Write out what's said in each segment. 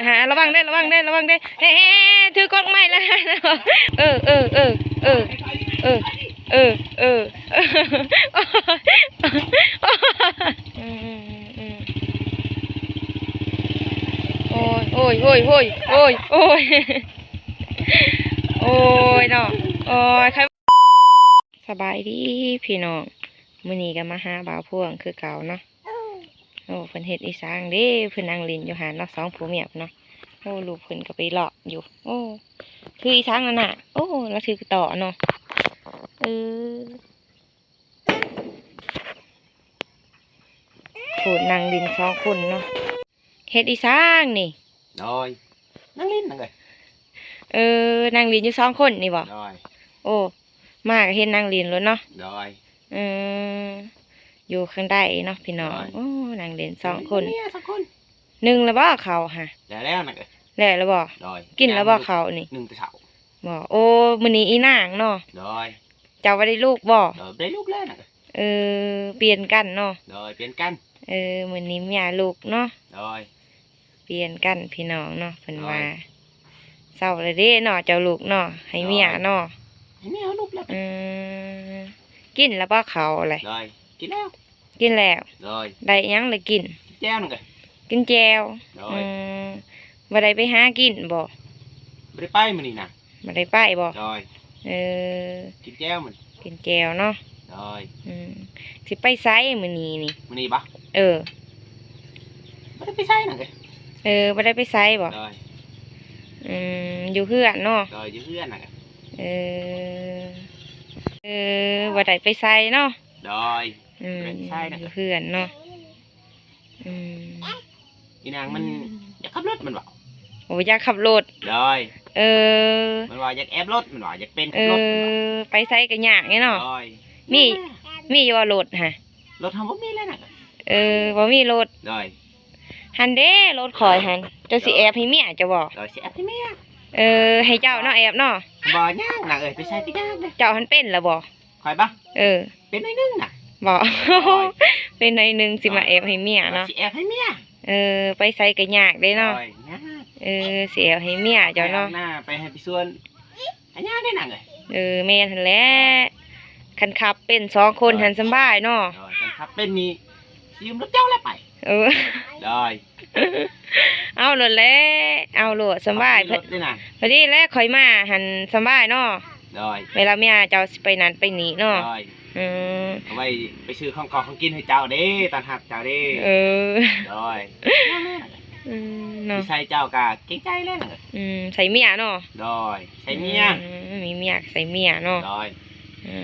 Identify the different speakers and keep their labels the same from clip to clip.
Speaker 1: หาระวังได้เฮ้ถือกล้องไม้แล้วเออโอ้ยเนาะโอ้ยใครสบายดีพี่น้องมื้อนี้ก็มาหาบ่าวพวงคือเก่าเนาะโอ้เพิ่นเฮ็ดอีสางเด้เพิ่นนั่งเล่นอยู่หาเนาะสองผัวเมียเนาะโอ้ลูกเพิ่นก็ไปเลาะอยู่โอ้คืออีสางนั่นน่ะโอ้แล้วถือต่อเนาะพูดนั่งเล่นสองคนเนาะเฮ็ดอีสางนี่
Speaker 2: rồiนั่งเล่นนั่งเลย
Speaker 1: นั่งเล่นอยู่สองคนนี่บ่
Speaker 2: rồi
Speaker 1: โอ้มาก็เห็นนั่งเล่นแล้วเนาะ
Speaker 2: rồi
Speaker 1: อยู่ข้างใต้เนาะพี่น้องโอ้นั่งเล่นสองคน
Speaker 2: สองคน
Speaker 1: หนึ่งแล้วบ่เขาฮะ
Speaker 2: แล้วนั่งเลย
Speaker 1: แล้วบ่
Speaker 2: rồi
Speaker 1: กินแล้วบ่เขานี่
Speaker 2: หนึ่งตะเสา
Speaker 1: บ่โอ้มื้อนี้อีนางเนาะ
Speaker 2: rồi
Speaker 1: เจ้าบ่ได้ลูกบ่
Speaker 2: rồiได้ลูกแล้วนั่งเลย
Speaker 1: เปลี่ยนกันเนาะ
Speaker 2: rồi เปลี่ยนกัน
Speaker 1: มื้อนี้เมียลูกเนาะ
Speaker 2: rồi
Speaker 1: เปลี่ยนกันพี่น้องเนาะเพิ่นว่าเศร้าเลยเด้เนาะเจ้าลูกเนาะให้เมียเนาะ
Speaker 2: ให้เมียลูกแล้ว
Speaker 1: กินแล้วบ่เขาอะไร
Speaker 2: rồi กินแล้ว
Speaker 1: กินแล้ว
Speaker 2: rồi
Speaker 1: ได้ยังเลยกิน
Speaker 2: แจ้วนั่งเลย
Speaker 1: กินแจวบ่ได้ไปหากินบ่
Speaker 2: ไม่ได้ไปมื้อนี้นะ
Speaker 1: บ่ได้ไปบ่
Speaker 2: rồi กินแจ้วมัน
Speaker 1: กินแจวเนาะ
Speaker 2: rồi
Speaker 1: สิไปไสมื้อนี้นี่
Speaker 2: มื้อนี้บ่ไม่ได้ไปไสนั่งเลย
Speaker 1: บ่ได้ไปไสบ่
Speaker 2: rồi
Speaker 1: อยู่เฮือนเนาะ
Speaker 2: rồi อยู่เฮือนน่ะ
Speaker 1: บ่ได้ไปไสเนาะ
Speaker 2: rồi
Speaker 1: อยู่เฮือนเนาะ
Speaker 2: อีนางมันอยากขับรถมันบอก
Speaker 1: โอ้อยากขับรถ
Speaker 2: rồi มันว่าอยากแอบรถมันว่าอยากเป็นขับรถ
Speaker 1: ไปไสก็ยากไงเนาะ
Speaker 2: rồi
Speaker 1: มีอยู่ว่ารถฮะ
Speaker 2: รถเฮาบ่มีแล้วน่ะ
Speaker 1: บ่มีรถ
Speaker 2: rồi
Speaker 1: หันเด้รถข่อยหันเจ้าสิแอบให้เมียเจ้าบ่
Speaker 2: rồi สิแอบให้เมีย
Speaker 1: ให้เจ้าเนาะแอบเนาะ
Speaker 2: บ่ยากน่ะไปใส่ที่ยากเด้
Speaker 1: เจ้าหันเป็นแล้วบ่
Speaker 2: ข่อยบ่เป็นหน่อยนึงน่ะ
Speaker 1: บ่เป็นหน่อยนึงสิมาแอบให้เมียเนาะ
Speaker 2: สิแอบให้เมีย
Speaker 1: ไปใส่ก็ยากเด้เนาะสิแอบให้เมียเจ้าเนาะ
Speaker 2: หน้าไปให้พี่ส่วนให้ยากได้น่ะ
Speaker 1: แม่นหั่นแหละคันขับเป็น2คนหันสบายเนาะ
Speaker 2: คันขับเป็นนี่ยืมรถเจ้าแล้วไปrồi
Speaker 1: เอาโลดแล้วเอาโลดสบายพอดีแล้วข่อยมาหันสบายเนาะ
Speaker 2: rồi
Speaker 1: เวลาเมียเจ้าสิไปนั่นไปนี่เนาะ
Speaker 2: rồi เอาไว้ไปซื้อของของกินให้เจ้าเด้ตอนหักเจ้าเด้rồi ใส่เจ้ากะเก่งใจแล้วน่ะ
Speaker 1: ใส่เมียเนาะ
Speaker 2: rồi ใส่เมีย
Speaker 1: มีเมียใส่เมียเนาะ
Speaker 2: rồi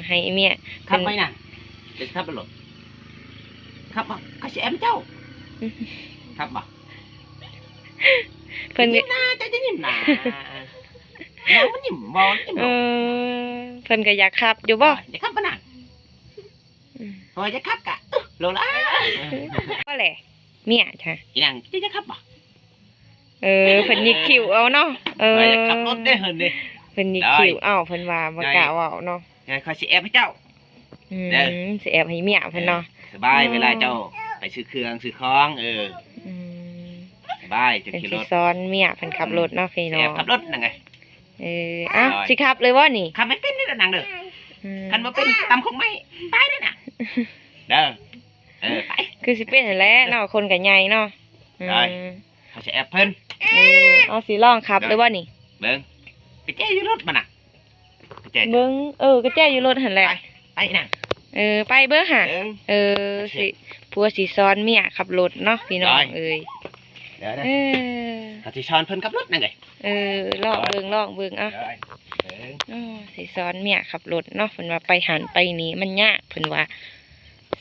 Speaker 1: ให้เมีย
Speaker 2: ขับไปน่ะจะขับรถขับบ่ก็สิแอมเจ้าขับบ่
Speaker 1: เพิ่น
Speaker 2: ยิ้มหน้าเจ้าจะยิ้มหน้าน้องมันยิ้มบ่ยิ้มบ่
Speaker 1: เพิ่นก็อยากขับอยู่บ่
Speaker 2: อยากขับบ่น่ะพอจะขับกะโลละ
Speaker 1: ว่าแหละเมียจ้ะ
Speaker 2: อีนางจะขับบ่
Speaker 1: เพิ่นหยิกคิ้วเอาเนาะ
Speaker 2: อยากขับรถได้เหินดิ
Speaker 1: เพิ่นหยิกคิ้วเพิ่นว่าบ่กล้าเว้าเนาะ
Speaker 2: ค่อยสิแอบให้เจ้า
Speaker 1: สิแอบให้เมียเพิ่นเนาะ
Speaker 2: สบายเวลาเจ้าไปซื้อเครื่องซื้อของสบายจะขี่รถ
Speaker 1: ซ้อนเมียเพิ่นขับรถเนาะพี่น้อง
Speaker 2: ขับรถนั่นไง
Speaker 1: สิขับเลยว่านี่
Speaker 2: ขับไม่เป็นนี่ละนางเด้อคันบ่เป็นตำคงไม่ตายได้น่ะเด้อไป
Speaker 1: คือสิเป็นนั่นแหละเนาะคนก็ใหญ่เนาะ
Speaker 2: เขาสิแอบเพิ่น
Speaker 1: เอาสิลองขับเลยว่านี่
Speaker 2: เบิ่งไปแจ้อยู่รถมันน่ะ
Speaker 1: เบิ่งก็แจ้อยู่รถหั่นแหละ
Speaker 2: ไปนั่ง
Speaker 1: ไปเบิ่งหาสิผัวสิซ้อนเมียขับรถเนาะพี่น้อง
Speaker 2: เดี๋ยวนะเขาสิซ้อนเพิ่นขับรถนั่นไง
Speaker 1: ลองเบิ่งอ่ะสิซ้อนเมียขับรถเนาะเพิ่นว่าไปหันไปนี่มันยากเพิ่นว่า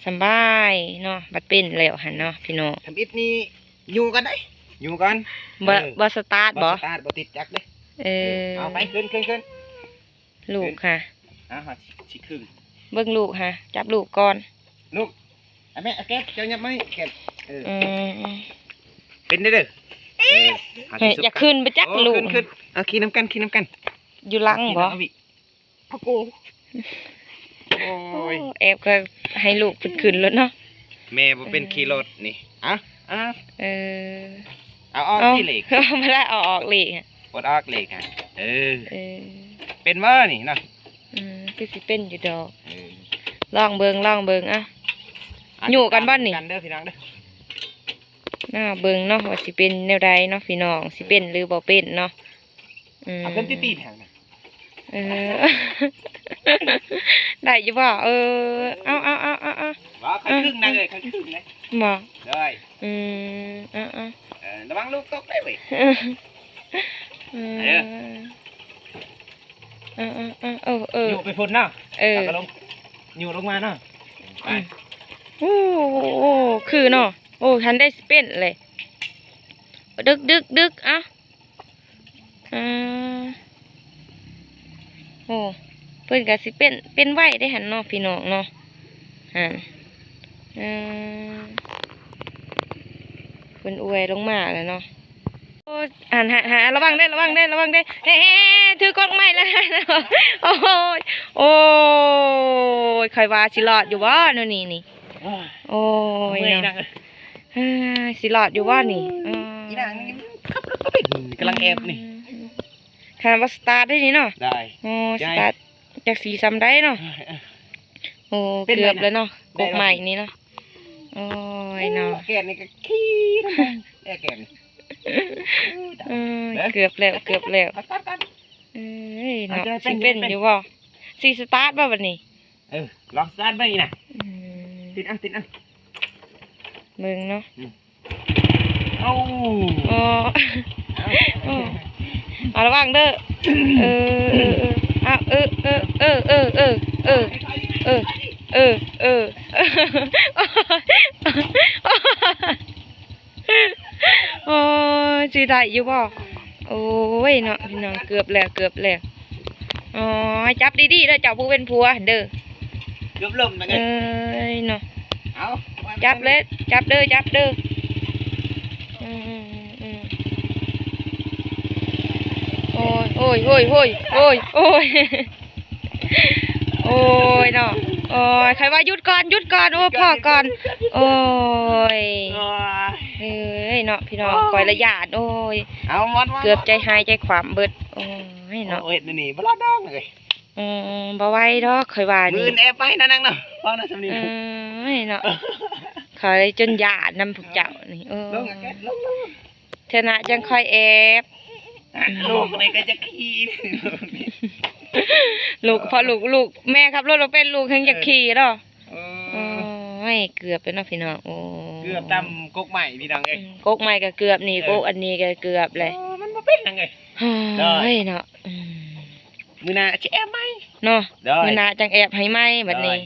Speaker 1: สบายเนาะบัดเป็นแล้วหั่นเนาะพี่น้อง
Speaker 2: ทำอิฐนี่อยู่กันได้อยู่กัน
Speaker 1: บ่สตาร์ทบ่
Speaker 2: ติดจักเด้เอาไปขึ้น
Speaker 1: ลูกค่ะ
Speaker 2: สิครึ่ง
Speaker 1: เบิ่งลูกค่ะจับลูกก่อน
Speaker 2: ลูกแม่แก๊สเจ้ายับไหมแก๊สเป็นได้เด้อ
Speaker 1: อย่าขึ้นไปจักลูก
Speaker 2: ขึ้นขี่น้ำกัน
Speaker 1: อยู่หลังบ่
Speaker 2: พ่อกู
Speaker 1: แอบก็ให้ลูกขึ้นแล้วเนาะ
Speaker 2: แม่บ่เป็นขี่รถนี่ เอาออกที่เหล็ก
Speaker 1: ไม่ได้เอาออกเหล็กอะ
Speaker 2: ปลดออกเหล็กฮะเออ
Speaker 1: เออ
Speaker 2: เป็นว่านี่เนาะ
Speaker 1: คือสิเป็นอยู่ดอก
Speaker 2: เออ
Speaker 1: ลองเบิ่งอ่ะ อยู่กันบ้านนี่
Speaker 2: กันเด้อพี่น้องเด้อ
Speaker 1: หน้าเบิ่งเนาะว่าสิเป็นแนวใดเนาะพี่น้องสิเป็นหรือบ่เป็นเนาะ
Speaker 2: เอาเพิ่นตีๆแทงนะ
Speaker 1: เออ ได้อยู่บ่เอา
Speaker 2: ว่าใครครึ่งนะเลยใครครึ่งนะ
Speaker 1: บ่
Speaker 2: เลย
Speaker 1: เอา
Speaker 2: ระวังลูกตกได้เว้ย อยู่ไปพุ่นเนาะกระลงอยู่ลงมาเนาะไป
Speaker 1: โอ้คือเนาะโอ้ฉันได้สิเป็นเลยดึกอ่ะโอ้เพิ่นก็สิเป็นไหวได้หันเนาะพี่น้องเนาะหันเพิ่นอวยลงมาแล้วเนาะโอ้หาระวังได้เฮ้ถือกล้องไม้แล้วโอ้ยใครว่าสิรอดอยู่บ่เนาะนี่โอ้ยเนาะสิรอดอยู่บ่นี่
Speaker 2: อีนางนี่ขับรถก็เป็นกำลังแอบนี่
Speaker 1: ขนาดว่าสตาร์ทได้นี่เนาะ
Speaker 2: ได้
Speaker 1: โอ้สตาร์ทจากสีซ้ำได้เนาะโอ้เกือบแล้วเนาะกกใหม่นี่เนาะโอ้ยเนาะ
Speaker 2: แกนนี่ก็ขี้นะแกน
Speaker 1: เกือบแล้วเนาะสิเป็นอยู่บ่สีสตาร์ทบ่บัดนี้
Speaker 2: ลองสตาร์ทไปนี่นะติดอ่ะ
Speaker 1: เบิ่งเนาะ
Speaker 2: เอา
Speaker 1: เอาระวังเด้อโอ้ยสิได้อยู่บ่โอ้ยเนาะพี่น้องเกือบแล้วอ๋อจับดีๆเด้อเจ้าผู้เป็นผัวเด้อ
Speaker 2: เกือบลมนะไง
Speaker 1: เนาะ
Speaker 2: เอา
Speaker 1: จับเด้อโอ้ยโอ้ยเนาะโอ้ยใครว่าหยุดก่อนโอ้พ่อก่อนโอ้ยเนาะพี่น้องคอยระยาดโอ้ยเกือบใจหายใจขวามเบิดโอ้ยเนาะ
Speaker 2: โอ้ยนี่บลาดองเลย
Speaker 1: บ่ไหวดอกคอยว่านี่
Speaker 2: มือแอบไปนั่งเนาะพ่อนะสำนี
Speaker 1: เนาะคอยจนหยาดนำพวกเจ้านี่
Speaker 2: ลง
Speaker 1: เธอนะจังคอยแอบ
Speaker 2: ลูกนี่ก็จะขี่
Speaker 1: ลูกพอลูกแม่ครับรถเราเป็นลูกทั้งจะขี่เนาะไม่เกือบเป็นเนาะพี่น้องโอ้
Speaker 2: เกือบตำกกใหม่พี่น้องเอ้ย
Speaker 1: กกใหม่ก็เกือบนี่กกอันนี้ก็เกือบเลย
Speaker 2: มันมาเป็นยังไง
Speaker 1: เนาะ
Speaker 2: มือหน้าจะแอบไหม
Speaker 1: เนาะมือหน้าจังแอบให้ไหมแบบนี้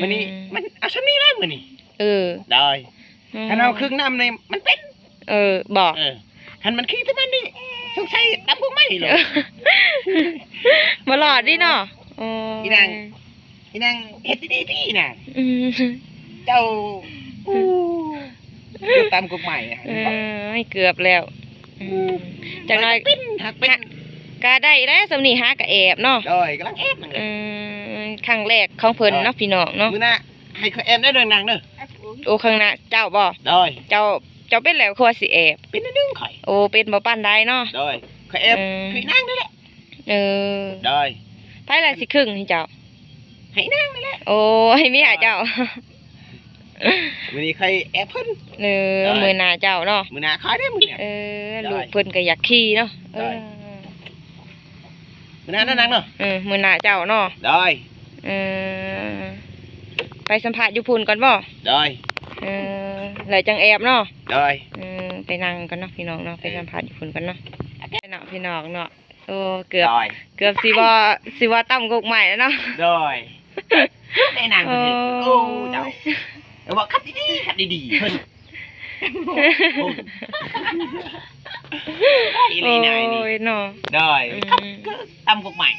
Speaker 2: มือนี้มันเอาชั้นนี้แล้วมือนี้ได้ถ้าเอาครึ่งน้ำในมันเป็น
Speaker 1: บอก
Speaker 2: คันมันขี้ที่มันนี่สงสัยตำกกใหม่เลย
Speaker 1: มาหลอดดิเนาะ
Speaker 2: อีนางเฮ็ดดีพี่น่ะเจ้าเกือบตำกกใหม่
Speaker 1: เกือบแล้วจังไร
Speaker 2: หักเป็น
Speaker 1: ก็ได้แล้วสำนีหากะแอบเนาะ
Speaker 2: กำลังแอบ
Speaker 1: ครั้งแรกของเพิ่นเนาะพี่น้องเนาะ
Speaker 2: มื้อหน้าให้เขาแอบได้เดินนางเด้อ
Speaker 1: โอ้ข้างหน้าเจ้าบ่เจ้าเป็นแล้วคือสิแอบ
Speaker 2: เป็นนึงข่อย
Speaker 1: โอ้เป็นบ่ปานใดเนาะ
Speaker 2: เขาแอบคือนางนั่นแหละ
Speaker 1: ไผล่ะสิครึ่งให้เจ้า
Speaker 2: ให้นางนั่นแหละ
Speaker 1: โอ้ให้เมียเจ้า
Speaker 2: มื้อนี้ใครแอบเพิ่น
Speaker 1: มื้อหน้าเจ้าเนาะ
Speaker 2: มื้อหน้าขายได้มื้อเนี่ย
Speaker 1: ลูกเพิ่นก็อยากขี่เนาะ
Speaker 2: มื้อหน้านั่งเนาะ
Speaker 1: มื้อหน้าเจ้าเนาะ
Speaker 2: ได้
Speaker 1: ไปสัมภาษณ์อยู่พุ่นก่อนบ่
Speaker 2: ได้
Speaker 1: แล้วจังแอบเนาะ
Speaker 2: ได้
Speaker 1: ไปนั่งกันเนาะพี่น้องเนาะไปสัมภาษณ์อยู่พุ่นกันเนาะเนาะพี่น้องเนาะโอ้เกือบสิว่าตั้มกกใหม่แล้วเนาะ
Speaker 2: ได้ได้นั่งโอ้เจ้าแล้วบอกขับดีเพิ่น
Speaker 1: โอ้ยเนาะ
Speaker 2: ได้ตั้มกกใหม่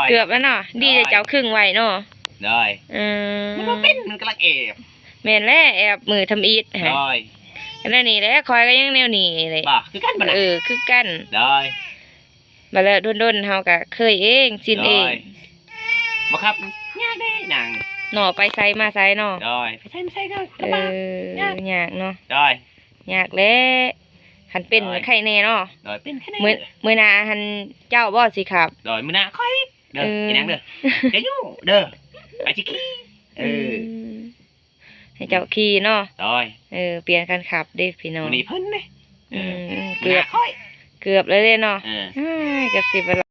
Speaker 1: เกือบแล้วเนาะดีจะเจ้าครึ่งไว้เนาะ
Speaker 2: ได้มันเป็นมันกำลังแอบ
Speaker 1: แม่นแล้วแอบมือทำอีท
Speaker 2: ได้
Speaker 1: แล้วนี่แหละคอยก็ยังแนวนี้เลย
Speaker 2: คือกัน
Speaker 1: คือกัน
Speaker 2: ได้
Speaker 1: มาแล้วด้นเฮาก็เคยเองชินเอง
Speaker 2: บ่ครับยากได้นาง
Speaker 1: หน่อไปไสมาไสเนาะ
Speaker 2: ได้ไปไสมาไสก็
Speaker 1: ยากเนาะ
Speaker 2: ได้
Speaker 1: ยากแล้ว คันเป็น
Speaker 2: โดย
Speaker 1: ไข่แน่เนาะ
Speaker 2: โดยเป็นแค่นี้
Speaker 1: มื้อหน้าหันเจ้าบ่สิครับ
Speaker 2: โดยมื้อหน้าค่อยเด้อ
Speaker 1: เออ
Speaker 2: อีนางเด้อจะอยู่เด้อไปสิขี้
Speaker 1: มให้เจ้าขี่เนาะ
Speaker 2: โดย
Speaker 1: เปลี่ยนกันขับเด้พี่น้อง
Speaker 2: มื้อนี้เพิ่นเด้
Speaker 1: อืม
Speaker 2: มื้อหน้าค่อย
Speaker 1: เกือบเลยเด้เนาะ
Speaker 2: เออ
Speaker 1: อ้ายเกือบสิบ